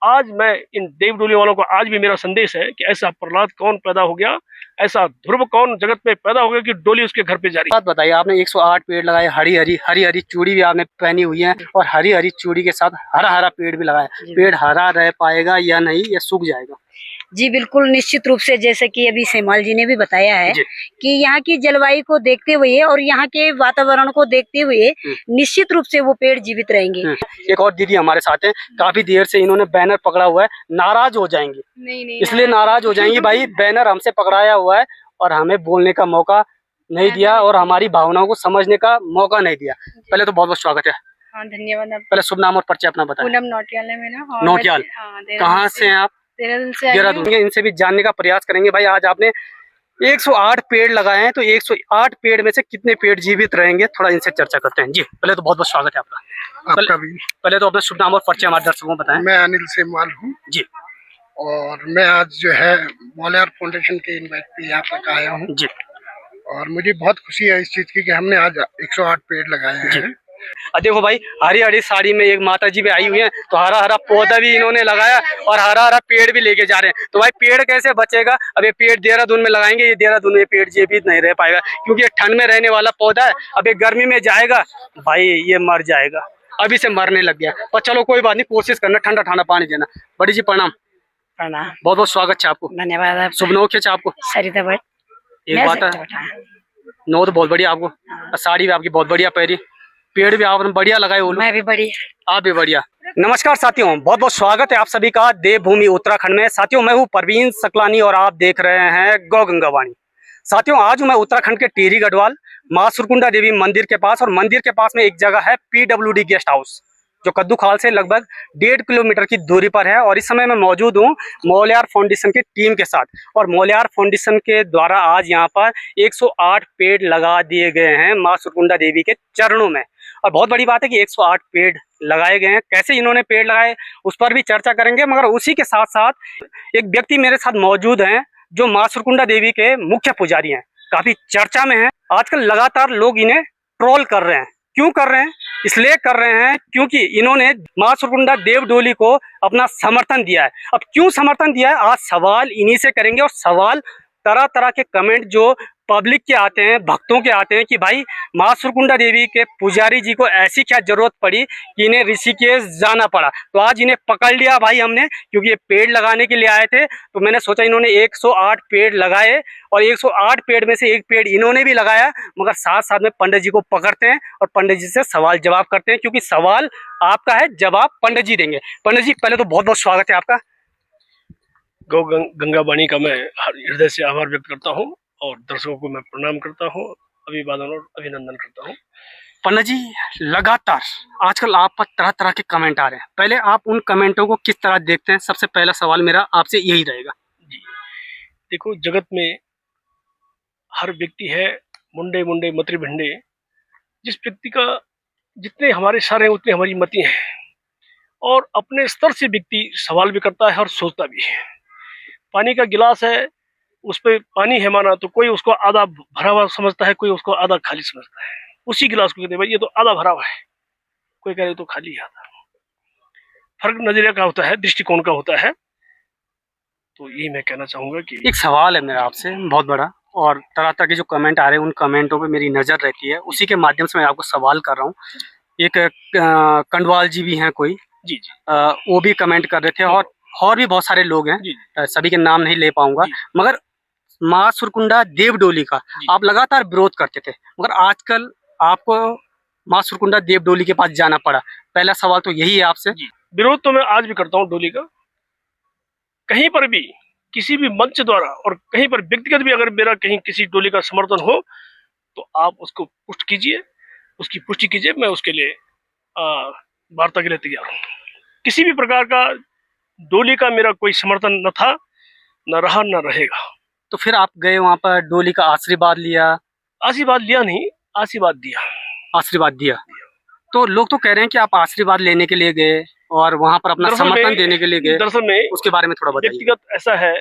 आज मैं इन देव डोली वालों को आज भी मेरा संदेश है कि ऐसा प्रहलाद कौन पैदा हो गया, ऐसा ध्रुव कौन जगत में पैदा हो गया कि डोली उसके घर पे जा रही। बात बताइए, आपने 108 पेड़ लगाए, हरी हरी चूड़ी भी आपने पहनी हुई है और हरी हरी चूड़ी के साथ हरा हरा पेड़ भी लगाया। पेड़ हरा रह पाएगा या नहीं, या सूख जाएगा? जी बिल्कुल, निश्चित रूप से, जैसे कि अभी सेमाल जी ने भी बताया है कि यहाँ की जलवायु को देखते हुए और यहाँ के वातावरण को देखते हुए निश्चित रूप से वो पेड़ जीवित रहेंगे। एक और दीदी हमारे साथ हैं, काफी देर से इन्होंने बैनर पकड़ा हुआ है, नाराज हो जाएंगी। नहीं, इसलिए नाराज हो जाएंगी भाई, बैनर हमसे पकड़ाया हुआ है और हमें बोलने का मौका नहीं दिया और हमारी भावनाओं को समझने का मौका नहीं दिया। पहले तो बहुत बहुत स्वागत है। हाँ, धन्यवाद। पहले शुभ नाम और परिचय अपना बताएं। पूनम नौटियाल है मेरा। नौटियाल, कहाँ से हैं आप? देहरादून। इनसे भी जानने का प्रयास करेंगे। भाई, आज आपने 108 पेड़ लगाए हैं, तो 108 पेड़ में से कितने पेड़ जीवित रहेंगे, थोड़ा इनसे चर्चा करते हैं। जी, पहले तो बहुत बहुत स्वागत है आपका भी। पहले तो अपना शुभ नाम और परिचय हमारे दर्शकों को बताएं। मैं अनिल सेमवाल हूँ जी, और मैं आज जो है मोलियार फाउंडेशन के इनवाइट पे यहाँ तक आया हूँ जी, और मुझे बहुत खुशी है इस चीज की कि हमने आज 108 पेड़ लगाए हैं। देखो भाई, हरी हरी साड़ी में एक माता जी भी आई हुई है, तो हरा हरा पौधा भी इन्होंने लगाया और हरा हरा पेड़ भी लेके जा रहे हैं। तो भाई, पेड़ कैसे बचेगा? अब ये पेड़ देहरादून में लगाएंगे, ये देहरादून में पेड़ जीवित नहीं रह पाएगा, क्योंकि ये ठंड में रहने वाला पौधा है। अब ये गर्मी में जाएगा भाई, ये मर जाएगा, अभी से मरने लग गया। पर चलो कोई बात नहीं, कोशिश करना, ठंडा ठंडा पानी देना। बड़ी जी प्रणाम। प्रणाम, बहुत बहुत स्वागत है आपको। धन्यवाद। शुभ नौ क्या आपको? सरिता भट्ट। एक बात है, नौ तो बहुत बढ़िया आपको, साड़ी भी आपकी बहुत बढ़िया पहरी, पेड़ भी आपने बढ़िया लगाए। मैं भी बढ़िया, आप भी बढ़िया। नमस्कार साथियों, बहुत बहुत स्वागत है आप सभी का देवभूमि उत्तराखंड में। साथियों, मैं हूं परवीन सकलानी और आप देख रहे हैं गौ गंगा वाणी। साथियों, आज मैं उत्तराखंड के टिहरी गढ़वाल माँ सुरकुंडा देवी मंदिर के पास, और मंदिर के पास में एक जगह है PWD गेस्ट हाउस, जो कद्दू खाल से लगभग 1.5 किलोमीटर की दूरी पर है। और इस समय मैं मौजूद हूँ मोलियार फाउंडेशन की टीम के साथ, और मोलियार फाउंडेशन के द्वारा आज यहाँ पर 108 पेड़ लगा दिए गए हैं माँ सुरकुंडा देवी के चरणों में। और बहुत बड़ी बात है कि 108 पेड़ लगाए गए हैं। कैसे इन्होंने पेड़ लगाए उस पर भी चर्चा करेंगे, मगर उसी के साथ साथ एक व्यक्ति मेरे साथ मौजूद हैं जो माँ सुरकुंडा देवी के मुख्य पुजारी हैं, काफी चर्चा में हैं। आजकल लगातार लोग इन्हें ट्रोल कर रहे हैं। क्यों कर रहे हैं? इसलिए कर रहे हैं क्योंकि इन्होंने माँ सुरकुंडा देव डोली को अपना समर्थन दिया है। अब क्यों समर्थन दिया है, आज सवाल इन्हीं से करेंगे। और सवाल तरह तरह के कमेंट जो पब्लिक के आते हैं, भक्तों के आते हैं कि भाई, माँ सुरकुंडा देवी के पुजारी जी को ऐसी क्या जरूरत पड़ी कि इन्हें ऋषिकेश जाना पड़ा। तो आज इन्हें पकड़ लिया भाई हमने, क्योंकि ये पेड़ लगाने के लिए आए थे। तो मैंने सोचा इन्होंने 108 पेड़ लगाए, और 108 पेड़ में से एक पेड़ इन्होंने भी लगाया। मगर साथ साथ में पंडित जी को पकड़ते हैं और पंडित जी से सवाल जवाब करते हैं, क्योंकि सवाल आपका है, जवाब पंडित जी देंगे। पंडित जी, पहले तो बहुत बहुत स्वागत है आपका। गौ गंगा वाणी का मैं हृदय से आभार व्यक्त करता हूँ और दर्शकों को मैं प्रणाम करता हूँ, अभिवादन और अभिनंदन करता हूँ। पंडित जी, लगातार आजकल आप पर तरह तरह के कमेंट आ रहे हैं, पहले आप उन कमेंटों को किस तरह देखते हैं? सबसे पहला सवाल मेरा आपसे यही रहेगा। जी, देखो, जगत में हर व्यक्ति है मुंडे मुंडे मतरी भिंडे। जिस व्यक्ति का जितने हमारे सर हैं उतने हमारी मति हैं, और अपने स्तर से व्यक्ति सवाल भी करता है और सोचता भी है। पानी का गिलास है, उस पर पानी है माना, तो कोई उसको आधा भरा हुआ समझता है, कोई उसको आधा खाली समझता है। उसी गिलास को कहते हैं भाई ये तो आधा भरा हुआ है, कोई कह रहे तो खाली है आधा। फर्क नजरिया का होता है, दृष्टिकोण का होता है। तो यही मैं कहना चाहूंगा कि एक सवाल है मेरा आपसे बहुत बड़ा, और तरह तरह के जो कमेंट आ रहे हैं उन कमेंटों पे मेरी नजर रहती है, उसी के माध्यम से मैं आपको सवाल कर रहा हूँ। एक कंडवाल जी भी हैं कोई, जी वो भी कमेंट कर रहे थे, और भी बहुत सारे लोग हैं, सभी के नाम नहीं ले पाऊंगा। मगर माँ सुरकुंडा देव डोली का आप लगातार विरोध करते थे, मगर आजकल आपको माँ सुरकुंडा देव डोली के पास जाना पड़ा। पहला सवाल तो यही है आपसे। विरोध तो मैं आज भी करता हूँ डोली का। कहीं पर भी किसी भी मंच द्वारा और कहीं पर व्यक्तिगत भी अगर मेरा कहीं किसी डोली का समर्थन हो तो आप उसको पुष्ट कीजिए, उसकी पुष्टि कीजिए। मैं उसके लिए वार्ता के लिए तैयार हूँ। किसी भी प्रकार का डोली का मेरा कोई समर्थन न था, न रहा, न रहेगा। तो फिर आप गए वहां पर, डोली का आशीर्वाद लिया? आशीर्वाद लिया नहीं, आशीर्वाद दिया। आशीर्वाद दिया। तो लोग तो कह रहे हैं कि आप आशीर्वाद लेने के लिए गए और वहां पर अपना समर्थन देने के लिए गए। दरअसल में उसके बारे में थोड़ा बताइए। व्यक्तिगत ऐसा है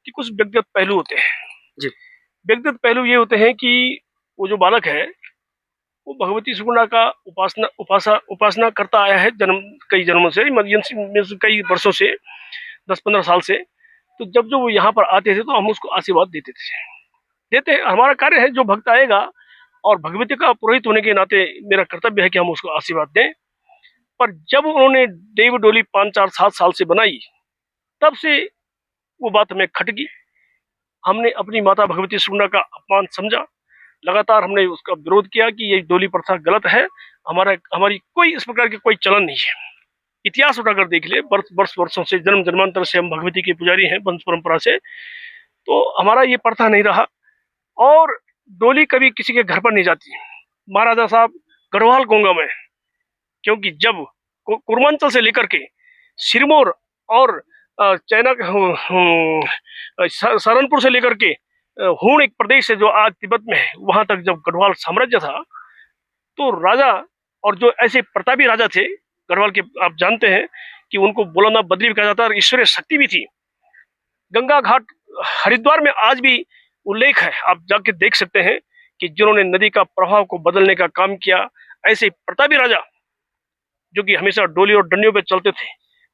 कि कुछ व्यक्तिगत पहलू होते हैं जी। व्यक्तिगत पहलू ये होते हैं कि वो जो बालक है वो भगवती सुकुंडा का उपासना करता आया है कई जन्मों से, कई वर्षों से, 10-15 साल से। तो जब वो यहाँ पर आते थे तो हम उसको आशीर्वाद देते हैं। हमारा कार्य है, जो भक्त आएगा और भगवती का पुरोहित होने के नाते मेरा कर्तव्य है कि हम उसको आशीर्वाद दें। पर जब उन्होंने देव डोली 5, 4, 7 साल से बनाई, तब से वो बात हमें खटकी। हमने अपनी माता भगवती सुकुंडा का अपमान समझा, लगातार हमने उसका विरोध किया कि ये डोली प्रथा गलत है, हमारी कोई इस प्रकार की कोई चलन नहीं है। इतिहास उठाकर देख ले, वर्षों से, जन्म जन्मांतर से हम भगवती के पुजारी हैं, वंश परंपरा से, तो हमारा ये प्रथा नहीं रहा। और डोली कभी किसी के घर पर नहीं जाती। महाराजा साहब गढ़वाल गोंगा में, क्योंकि जब कुर्मांचल से लेकर के सिरमौर और चाइना सहारनपुर से लेकर के हूण एक प्रदेश है जो आज तिब्बत में है, वहां तक जब गढ़वाल साम्राज्य था, तो राजा और जो ऐसे प्रतापी राजा थे गढ़वाल के, आप जानते हैं कि उनको बोलाना बद्री भी कहा जाता है और ईश्वरीय शक्ति भी थी। गंगा घाट हरिद्वार में आज भी उल्लेख है, आप जाके देख सकते हैं कि जिन्होंने नदी का प्रभाव को बदलने का काम किया, ऐसे प्रतापी राजा जो कि हमेशा डोली और डंडियों पे चलते थे,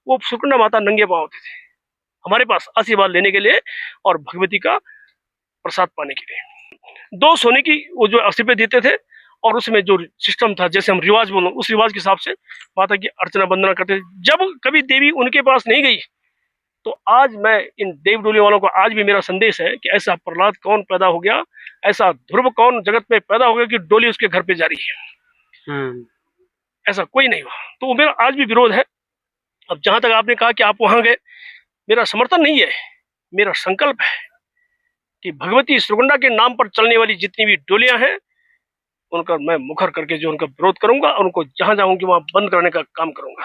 वो सुकुंडा माता नंगे पांव आते थे हमारे पास आशीर्वाद लेने के लिए और भगवती का प्रसाद पाने के लिए। 2 सोने की वो जो 80 रुपये देते थे, और उसमें जो सिस्टम था, जैसे हम रिवाज बोलो, उस रिवाज के हिसाब से माता की अर्चना वंदना करते थे। जब कभी देवी उनके पास नहीं गई, तो आज मैं इन देव डोली वालों को आज भी मेरा संदेश है कि ऐसा प्रहलाद कौन पैदा हो गया, ऐसा ध्रुव कौन जगत में पैदा हो गया कि डोली उसके घर पे जा रही है। ऐसा कोई नहीं हुआ। तो मेरा आज भी विरोध है। अब जहां तक आपने कहा कि आप वहां गए, मेरा समर्थन नहीं है, मेरा संकल्प है कि भगवती सुकुंडा के नाम पर चलने वाली जितनी भी डोलियां हैं, उनका मैं मुखर करके जो उनका विरोध करूंगा, उनको जहां जाऊंगी वहां बंद करने का काम करूंगा,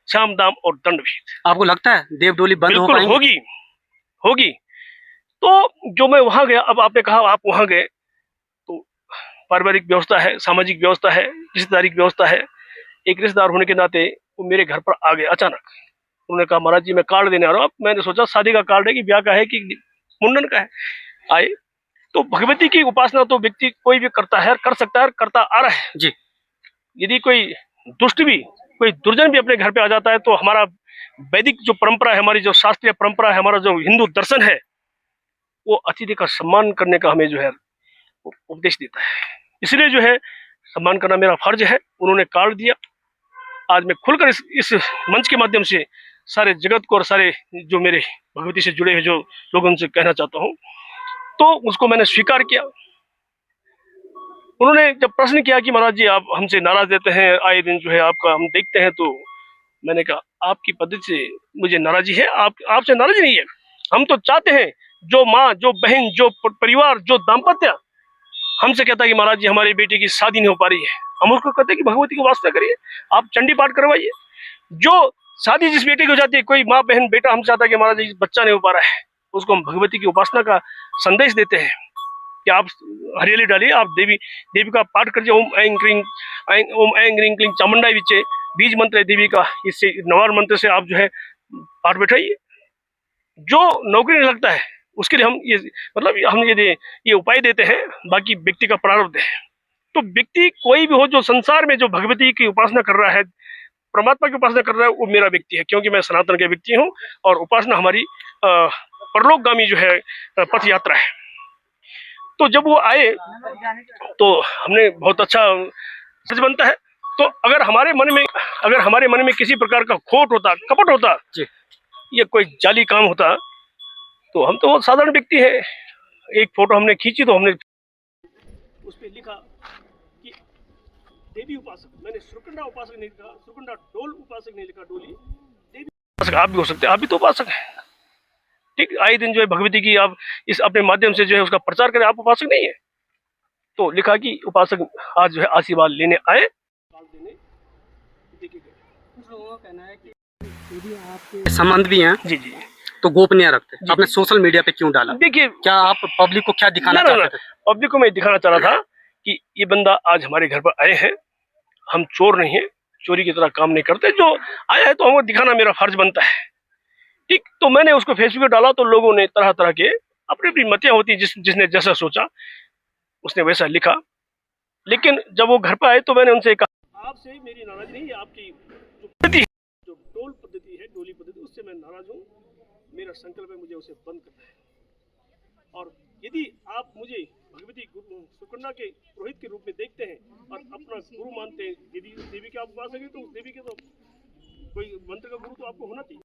साम दाम और दंड भी। आपको लगता है देव डोली बंद हो बिल्कुल पाएंगी? होगी। तो जो मैं वहां गया, अब आपने कहा आप वहां गए, तो पारिवारिक व्यवस्था है, सामाजिक व्यवस्था है, रिश्तेदारी व्यवस्था है। एक रिश्तेदार होने के नाते वो मेरे घर पर आ गए अचानक। उन्होंने कहा महाराज जी मैं कार्ड देने आ रहा हूँ। मैंने सोचा शादी का कार्ड है कि ब्याह का है कि मुंडन का है। आए तो भगवती की उपासना तो व्यक्ति कोई भी करता है, कर सकता है, करता आ रहा है जी। यदि कोई दुष्ट भी, कोई दुर्जन भी अपने घर पे आ जाता है, तो हमारा वैदिक जो परंपरा है, हमारी जो शास्त्रीय परंपरा है, हमारा जो हिंदू दर्शन है, वो अतिथि का सम्मान करने का हमें जो है उपदेश देता है। इसलिए जो है सम्मान करना मेरा फर्ज है। उन्होंने कार्ड दिया। आज मैं खुलकर इस मंच के माध्यम से सारे जगत को और सारे जो मेरे भगवती से जुड़े हुए जो लोगों से कहना चाहता हूँ, तो उसको मैंने स्वीकार किया। उन्होंने जब प्रश्न किया कि महाराज जी आप हमसे नाराज रहते हैं, आए दिन जो है आपका हम देखते हैं, तो मैंने कहा आपकी पद्धति से मुझे नाराजी है, आपसे नाराजी नहीं है। हम तो चाहते हैं जो माँ, जो बहन, जो परिवार, जो दाम्पत्य हमसे कहता है कि महाराज जी हमारी बेटी की शादी नहीं हो पा रही है, हम उसको कहते हैं कि भगवती की वास्ता करिए, आप चंडी पाठ करवाइए। जो शादी जिस बेटी की हो जाती है, कोई माँ बहन बेटा हम चाहता है कि महाराज जी बच्चा नहीं हो पा रहा है, उसको हम भगवती की उपासना का संदेश देते हैं कि आप हरियाली डालिए, आप देवी का पाठ करिए। ओम ऐं ग्रीं क्लीं चामुंडाई विचे बीज मंत्र है देवी का, इससे नवार मंत्र से आप जो है पाठ बैठाइए। जो नौकरी नहीं लगता है उसके लिए हम ये मतलब हम ये उपाय देते हैं, बाकी व्यक्ति का प्रारब्ध है। तो व्यक्ति कोई भी हो जो संसार में जो भगवती की उपासना कर रहा है, परमात्मा की उपासना कर रहा है, वो मेरा व्यक्ति है, क्योंकि मैं सनातन के व्यक्ति हूँ और उपासना हमारी परलोकगामी जो है पथ यात्रा है। तो जब वो आए तो हमने बहुत अच्छा सच बनता है। तो अगर हमारे मन में किसी प्रकार का खोट होता, कपट होता या कोई जाली काम होता, तो हम तो साधारण व्यक्ति है। एक फोटो हमने खींची तो हमने उस पर लिखा कि देवी उपासक, मैंने सुकुंडा उपासक नहीं लिखा, सुकुंडा डोल उपासक नहीं लिखा, डोली देवी उपासक आप भी हो सकते हैं, आप भी तो उपासक हैं। ठीक, आए दिन जो है भगवती की आप इस अपने माध्यम से जो है उसका प्रचार करें, आप उपासक नहीं है। तो लिखा कि उपासक आज जो है आशीर्वाद लेने आए। संबंध भी हैं जी जी, तो गोपनीय रखते हैं, आपने सोशल मीडिया पे क्यों डाला? देखिए क्या आप पब्लिक को क्या दिखाना चाहते थे? पब्लिक को मैं दिखाना चाह रहा था कि ये बंदा आज हमारे घर पर आए हैं, हम चोर नहीं है, चोरी की तरह काम नहीं करते, जो आया है तो हमको दिखाना मेरा फर्ज बनता है। ठीक, तो मैंने उसको फेसबुक पे डाला तो लोगों ने तरह तरह के अपनी अपनी मतियां होती, जिसने जैसा सोचा उसने वैसा लिखा। लेकिन जब वो घर पर आए तो मैंने उनसे कहा, आपसे मेरी नाराजगी नहीं है, आपकी जो पद्धति है, जो टोल पद्धति है, डोली पद्धति, उससे मैं नाराज हूँ। मेरा संकल्प है मुझे उसे बंद करना है। और यदि आप मुझे भगवती सुकन्या के पुरोहित के रूप में देखते हैं और अपना गुरु मानते हैं, यदि उस देवी के आप उपासक हैं तो उस देवी के तो कोई मंत्र का गुरु तो आपको होना चाहिए।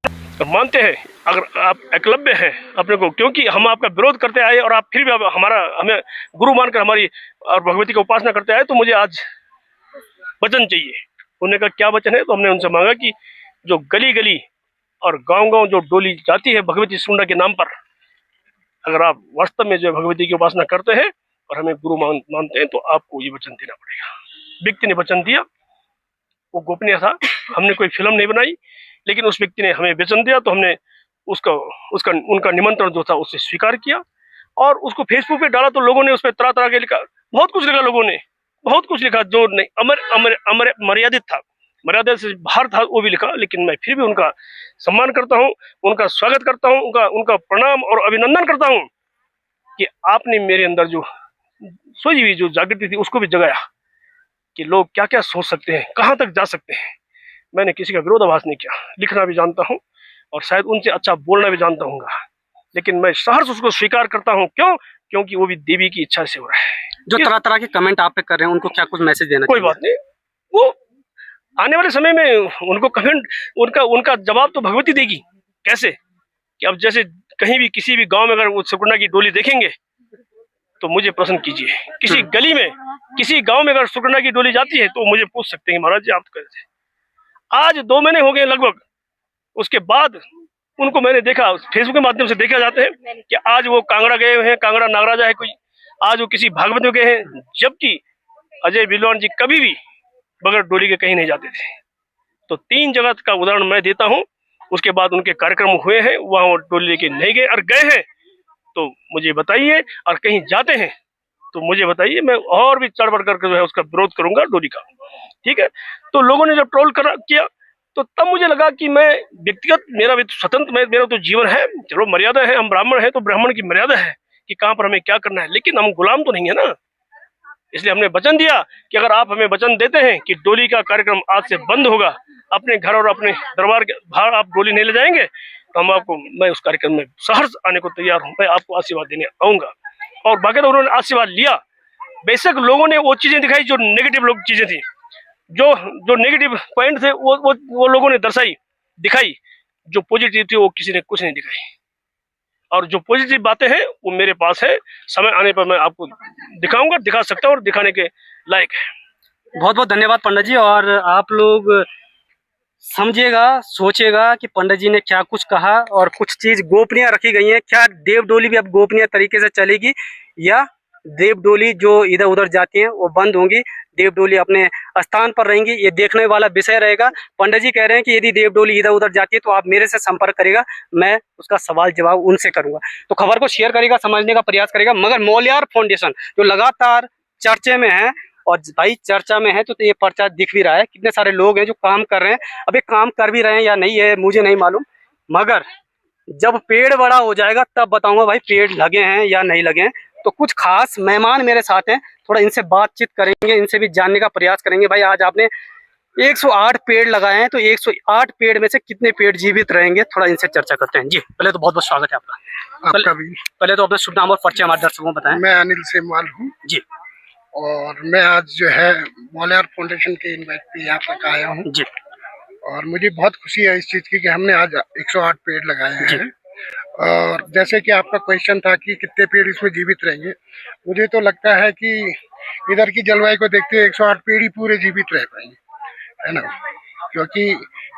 मानते हैं अगर आप एकलव्य हैं अपने को, क्योंकि हम आपका विरोध करते आए और आप फिर भी हमें गुरु मानकर हमारी और भगवती की उपासना करते आए, तो मुझे आज वचन चाहिए। उन्होंने कहा क्या वचन है? तो हमने उनसे मांगा कि जो गली गली और गांव-गांव जो डोली जाती है भगवती सुकन्या के नाम पर, अगर आप वास्तव में जो भगवती की उपासना करते हैं और हमें गुरु मानते हैं, तो आपको ये वचन देना पड़ेगा। व्यक्ति ने वचन दिया, वो गोपनीय था, हमने कोई फिल्म नहीं बनाई, लेकिन उस व्यक्ति ने हमें वचन दिया तो हमने उनका निमंत्रण जो था उससे स्वीकार किया और उसको फेसबुक पे डाला। तो लोगों ने उस पर तरह तरह के लिखा, बहुत कुछ लिखा, लोगों ने बहुत कुछ लिखा जो नहीं अमर मर्यादित था, मर्यादा से बाहर था, वो भी लिखा। लेकिन मैं फिर भी उनका सम्मान करता हूँ, उनका स्वागत करता हूँ, उनका प्रणाम और अभिनंदन करता हूँ कि आपने मेरे अंदर जो सोई हुई जो जागृति थी उसको भी जगाया कि लोग क्या क्या सोच सकते हैं, कहाँ तक जा सकते हैं। मैंने किसी का विरोधाभास नहीं किया, लिखना भी जानता हूँ और शायद उनसे अच्छा बोलना भी जानता हूँ, लेकिन मैं सहर्ष उसको स्वीकार करता हूँ। क्यों? क्योंकि वो भी देवी की इच्छा से हो रहा है। जो तरह तरह के कमेंट आप पे कर रहे हैं, उनको क्या कुछ मैसेज देना? कोई बात नहीं, वो आने वाले समय में उनको कमेंट, उनका जवाब तो भगवती देगी। कैसे? कि अब जैसे कहीं भी किसी भी गांव में अगर वो सुकन्या की डोली देखेंगे तो मुझे प्रश्न कीजिए, किसी गली में किसी गांव में अगर सुकन्या की डोली जाती है तो मुझे पूछ सकते हैं महाराज जी आप तो कैसे। आज 2 महीने हो गए लगभग, उसके बाद उनको मैंने देखा, फेसबुक के माध्यम से देखा जाते हैं कि आज वो कांगड़ा गए हुए हैं, कांगड़ा नागराजा है कोई, आज वो किसी भागवत में गए हैं, जबकि अजय विद्वान जी कभी भी बगैर डोली के कहीं नहीं जाते थे। तो 3 जगह का उदाहरण मैं देता हूँ। उसके बाद उनके कार्यक्रम हुए हैं, वहां वो डोली लेके नहीं गए, और गए हैं तो मुझे बताइए, और कहीं जाते हैं तो मुझे बताइए, मैं और भी चढ़ बढ़ करके जो है उसका विरोध करूंगा डोली का। ठीक है? तो लोगों ने जब ट्रोल किया तो तब मुझे लगा कि मैं व्यक्तिगत, मेरा भी स्वतंत्र, मेरा तो जीवन है, चलो मर्यादा है, हम ब्राह्मण है तो ब्राह्मण की मर्यादा है कि कहाँ पर हमें क्या करना है, लेकिन हम गुलाम तो नहीं है ना। इसलिए हमने वचन दिया कि अगर आप हमें वचन देते हैं कि डोली का कार्यक्रम आज से बंद होगा, अपने घर और अपने दरबार के बाहर आप डोली नहीं ले जाएंगे, तो मैं उस कार्यक्रम में सहर्ष आने को तैयार हूँ, मैं आपको आशीर्वाद देने आऊंगा। और बाकी तो उन्होंने आशीर्वाद लिया। बेशक लोगों ने वो चीजें दिखाई जो नेगेटिव चीजें थी, जो नेगेटिव पॉइंट थे वो लोगों ने दिखाई। जो पॉजिटिव थी वो किसी ने कुछ नहीं दिखाई, और जो पॉजिटिव बातें हैं वो मेरे पास है, समय आने पर मैं आपको दिखाऊंगा, दिखा सकता हूँ और दिखाने के लायक है। बहुत बहुत धन्यवाद पंडित जी। और आप लोग समझिएगा, सोचिएगा कि पंडित जी ने क्या कुछ कहा, और कुछ चीज गोपनीय रखी गई है। क्या देव डोली भी अब गोपनीय तरीके से चलेगी, या देव डोली जो इधर उधर जाती हैं वो बंद होंगी, देव डोली अपने स्थान पर रहेंगी, ये देखने वाला विषय रहेगा। पंडित जी कह रहे हैं कि यदि देव डोली इधर उधर जाती है तो आप मेरे से संपर्क करेगा, मैं उसका सवाल जवाब उनसे करूंगा। तो खबर को शेयर करेगा, समझने का प्रयास करेगा। मगर मोलियार फाउंडेशन जो लगातार चर्चे में है, और भाई चर्चा में है तो ये पर्चा दिख भी रहा है, कितने सारे लोग हैं जो काम कर रहे हैं। अब ये काम कर भी रहे हैं या नहीं है मुझे नहीं मालूम, मगर जब पेड़ बड़ा हो जाएगा तब बताऊंगा भाई पेड़ लगे हैं या नहीं लगे हैं। तो कुछ खास मेहमान मेरे साथ हैं, थोड़ा इनसे बातचीत करेंगे, इनसे भी जानने का प्रयास करेंगे। भाई आज आपने 108 पेड़ लगाए हैं, तो 108 पेड़ में से कितने पेड़ जीवित रहेंगे, थोड़ा इनसे चर्चा करते हैं। जी पहले तो बहुत बहुत स्वागत है आपका। आपका भी। पहले तो अपना शुभ नाम और परिचय हमारे दर्शकों को बताएं। मैं अनिल सेमवाल हूँ जी। और मैं आज जो है मोलियार फाउंडेशन के इनवाइट पे यहाँ तक आया हूँ जी। और मुझे बहुत खुशी है इस चीज की कि हमने आज 108 पेड़ लगाए हैं। और जैसे कि आपका क्वेश्चन था कि कितने पेड़ इसमें जीवित रहेंगे, मुझे तो लगता है कि इधर की जलवायु को देखते हुए 108 पेड़ ही पूरे जीवित रह पाएंगे, है ना, क्योंकि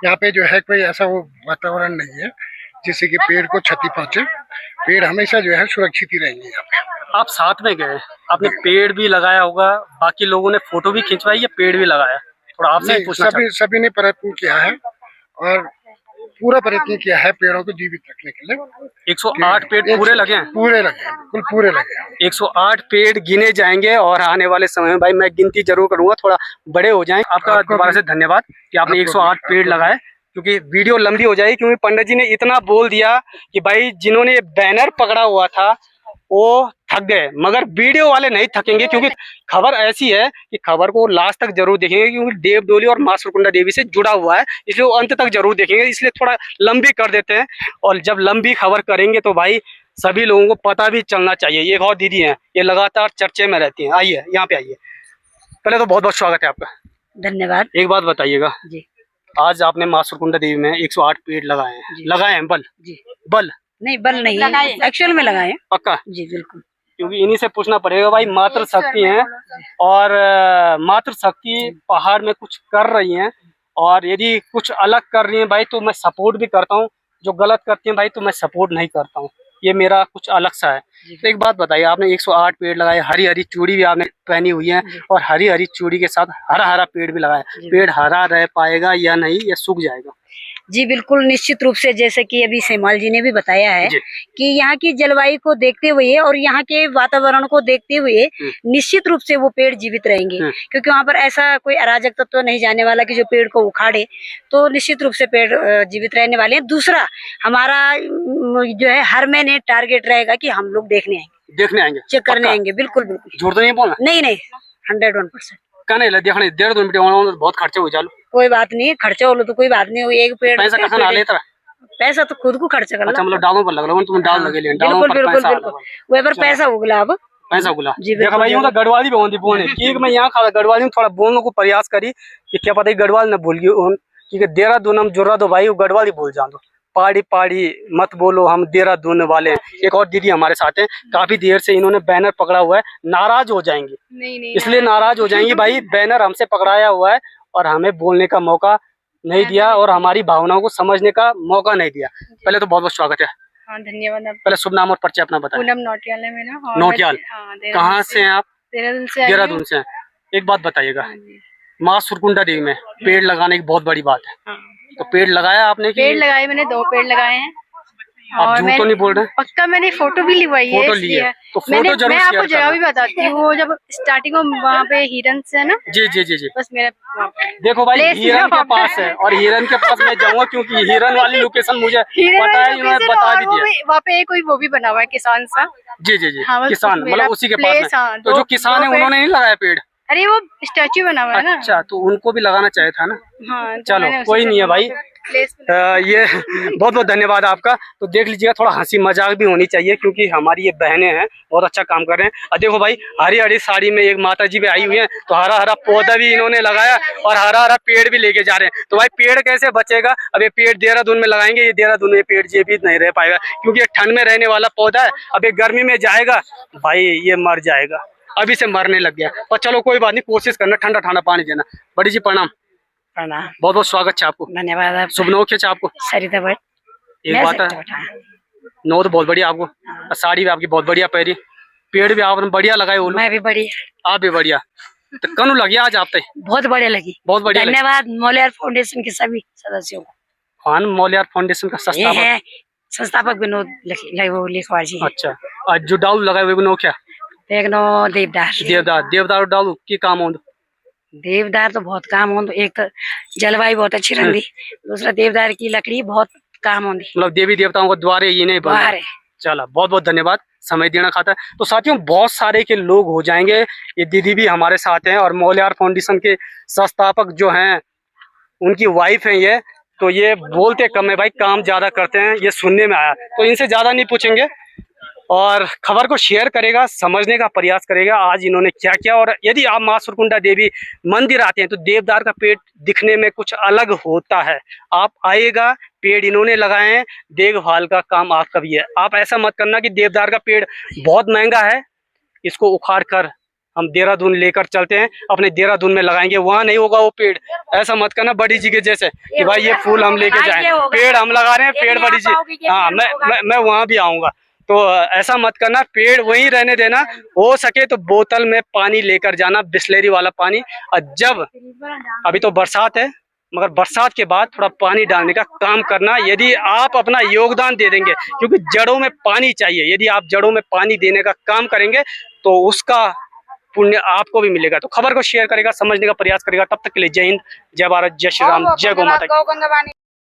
यहाँ पे जो है कोई ऐसा वो वातावरण नहीं है जिससे कि पेड़ को क्षति पहुंचे। पेड़ हमेशा जो है सुरक्षित ही रहेंगे यहाँ पे। आप साथ में गए, आपने पेड़ भी लगाया होगा, बाकी लोगों ने फोटो भी खिंचवाई या पेड़ भी लगाया? थोड़ा आपसे ही पूछना चाहता हूं। सभी ने प्रयत्न किया है और पूरा प्रयत्न किया है पेड़ों को जीवित रखने के लिए। 108 पेड़ पूरे लगे हैं? पूरे लगे हैं, बिल्कुल पूरे लगे हैं। 108 पेड़ गिने जाएंगे और आने वाले समय में भाई मैं गिनती जरूर करूंगा, थोड़ा बड़े हो जाएं। आपका दोबारा से धन्यवाद कि आपने 108 पेड़ लगाए, क्योंकि वीडियो लंबी हो जाएगी। क्योंकि पंडित जी ने इतना बोल दिया कि भाई जिन्होंने बैनर पकड़ा हुआ था वो थक गए, मगर वीडियो वाले नहीं थकेंगे क्योंकि खबर ऐसी है कि खबर को लास्ट तक जरूर देखेंगे, क्योंकि देव डोली और मां सुरकुंडा देवी से जुड़ा हुआ है, इसलिए वो अंत तक जरूर देखेंगे। इसलिए थोड़ा लंबी कर देते हैं, और जब लंबी खबर करेंगे तो भाई सभी लोगों को पता भी चलना चाहिए। ये एक और दीदी हैं, ये लगातार चर्चे में रहती हैं। आइए यहाँ पे आइए। पहले तो बहुत बहुत स्वागत है आपका। धन्यवाद एक बात बताइएगा जी। आज आपने मां सुरकुंडा देवी में 108 पेड़ लगाए हैं, लगाए हैं बल जी। बल नहीं, बल नहीं, एक्चुअल में लगाए। पक्का? जी बिल्कुल। क्योंकि इन्हीं से पूछना पड़ेगा भाई, मातृ शक्ति हैं और मातृ शक्ति पहाड़ में कुछ कर रही हैं, और यदि कुछ अलग कर रही हैं भाई तो मैं सपोर्ट भी करता हूँ, जो गलत करती हैं भाई तो मैं सपोर्ट नहीं करता हूँ, ये मेरा कुछ अलग सा है। तो एक बात बताइए, आपने 108 पेड़ लगाए, हरी हरी चूड़ी भी आपने पहनी हुई है, और हरी हरी चूड़ी के साथ हरा हरा पेड़ भी लगाया, पेड़ हरा रह पाएगा या नहीं, या सूख जाएगा? जी बिल्कुल, निश्चित रूप से जैसे कि अभी सेमाल जी ने भी बताया है कि यहाँ की जलवायु को देखते हुए और यहाँ के वातावरण को देखते हुए निश्चित रूप से वो पेड़ जीवित रहेंगे, क्योंकि वहाँ पर ऐसा कोई अराजक तत्व नहीं जाने वाला कि जो पेड़ को उखाड़े, तो निश्चित रूप से पेड़ जीवित रहने वाले हैं। दूसरा, हमारा जो है हर महीने टारगेट रहेगा कि हम लोग देखने आएंगे, चेक करने आएंगे। बिल्कुल बिल्कुल, झूठ तो नहीं बोलना? नहीं, 101%। कहने देखने 1.5 मिनट बहुत खर्चे हो जालो। कोई बात नहीं, खर्चा हो तो कोई बात नहीं, एक पेड़ पैसा कहाँ ना लेता? पैसा तो खुद को खर्चा कर। अच्छा, मतलब डालों पर लग रहा हूँ, तुम डाल लगे ले, डालों पर बिल्कुल वही पर पैसा उगला। अब पैसा उगला देखा भाई, यूं तो गढ़वाली भी होती बोलने की, मैं यहाँ खा गढ़वाली थोड़ा बोलने को प्रयास करी कि क्या पता गढ़वाल न भूल गई, क्योंकि देहरादून हम जुड़ा दो भाई, वो गढ़वाली भूल जाओ। पहाड़ी पहाड़ी मत बोलो, हम देहरादून वाले। एक और दीदी हमारे साथ हैं, काफी देर से इन्होंने बैनर पकड़ा हुआ है, नाराज हो जाएंगे। नहीं, इसलिए नाराज हो जाएंगी भाई, बैनर हमसे पकड़ाया हुआ है और हमें बोलने का मौका नहीं दिया, और हमारी भावनाओं को समझने का मौका नहीं दिया। पहले तो बहुत बहुत स्वागत है। हाँ, धन्यवाद। पहले शुभ नाम और परिचय अपना बताएं। पूनम नौटियाल है मेरा। नौटियाल? कहाँ से हैं आप? देहरादून से। एक बात बताइएगा, माँ सुरकुंडा देवी में पेड़ लगाने की बहुत बड़ी बात है, तो पेड़ लगाया आपने? पेड़ लगाए, मैंने 2 पेड़ लगाए हैं। आप झूठ तो नहीं बोल रहे? पक्का, मैंने फोटो भी लिवाई है। फोटो ली है तो फोटो जरूर मैं शेयर आपको जगह भी बताती हूँ, जब स्टार्टिंग में वहाँ पे हिरन से ना। जी जी जी जी, बस मेरा देखो भाई, हिरन के पास है, और हिरन के पास मैं जाऊंगा क्योंकि हिरन वाली लोकेशन मुझे पता है, मैं बता भी दिया। वहाँ पे कोई वो भी बना हुआ है, किसान सा। जी जी जी, हाँ, किसान मतलब उसी के पास है। तो जो किसान है उन्होंने नहीं लगाया पेड़? अरे वो स्टैचू बना हुआ है ना। अच्छा, तो उनको भी लगाना चाहिए था ना। हाँ, चलो कोई नहीं है भाई, ये बहुत बहुत धन्यवाद आपका। तो देख लीजिएगा, थोड़ा हंसी मजाक भी होनी चाहिए, क्योंकि हमारी ये बहनें हैं, बहुत अच्छा काम कर रहे हैं। और देखो भाई, हरी हरी साड़ी में एक माता जी भी आई हुई हैं, तो हरा हरा पौधा भी इन्होंने लगाया और हरा हरा पेड़ भी लेके जा रहे हैं। तो भाई पेड़ कैसे बचेगा? अब ये पेड़ देहरादून में लगाएंगे, ये देहरादून में पेड़ जीवित नहीं रह पाएगा, क्योंकि ये ठंड में रहने वाला पौधा है। अब ये गर्मी में जाएगा भाई, ये मर जाएगा, अभी से मरने लग गया। पर चलो कोई बात नहीं, कोशिश करना ठंडा ठंडा पानी देना। बड़ी जी प्रणाम। बहुत बहुत स्वागत है आपको। धन्यवाद। शुभ नौ क्या आपको? सरिता भट्ट। एक बात है, नौ तो बहुत बढ़िया आपको, साड़ी भी आपकी बहुत बढ़िया पहरी, पेड़ भी आपने बढ़िया लगाए। मैं भी बढ़िया, आप भी बढ़िया। तो कनु लगी आज आप? बहुत बढ़िया लगी, बहुत बढ़िया। धन्यवाद मोलियार फाउंडेशन के सभी सदस्यों को। हाँ, मोलियार फाउंडेशन का संस्थापक विनोद लिखवार जी। अच्छा, आज जो डालू लगाए हुए नो क्या? एक नो देवदार डालू की काम हो? देवदार तो बहुत काम हो, एक तो जलवायु बहुत अच्छी रहती, दूसरा देवदार की लकड़ी बहुत काम होती, मतलब देवी देवताओं को द्वारे ये नहीं बना। चला, बहुत बहुत धन्यवाद, समय देना खाता है। तो साथियों, बहुत सारे के लोग हो जाएंगे, ये दीदी भी हमारे साथ हैं, और मोलियार फाउंडेशन के संस्थापक जो हैं उनकी वाइफ हैं ये, तो ये बोलते कम है भाई, काम ज्यादा करते हैं, ये सुनने में आया। तो इनसे ज्यादा नहीं पूछेंगे, और खबर को शेयर करेगा, समझने का प्रयास करेगा आज इन्होंने क्या किया। और यदि आप मां सुरकुंडा देवी मंदिर आते हैं तो देवदार का पेड़ दिखने में कुछ अलग होता है। आप आएगा, पेड़ इन्होंने लगाए हैं, देखभाल का काम आपका भी है। आप ऐसा मत करना कि देवदार का पेड़ बहुत महंगा है, इसको उखाड़ कर हम देहरादून लेकर चलते हैं, अपने देहरादून में लगाएंगे, वहाँ नहीं होगा वो पेड़। ऐसा मत करना बड़ी जी के जैसे कि भाई ये फूल हम लेके जाएं, पेड़ हम लगा रहे हैं, पेड़ बड़ी जी। हाँ, मैं वहाँ भी आऊंगा, तो ऐसा मत करना, पेड़ वहीं रहने देना। हो सके तो बोतल में पानी लेकर जाना, बिस्लेरी वाला पानी। और जब अभी तो बरसात है, मगर बरसात के बाद थोड़ा पानी डालने का काम करना, यदि आप अपना योगदान दे देंगे, क्योंकि जड़ों में पानी चाहिए। यदि आप जड़ों में पानी देने का काम करेंगे तो उसका पुण्य आपको भी मिलेगा। तो खबर को शेयर करेगा, समझने का प्रयास करेगा। तब तक के लिए जय हिंद, जय भारत, जय श्री राम, जय गौ माता।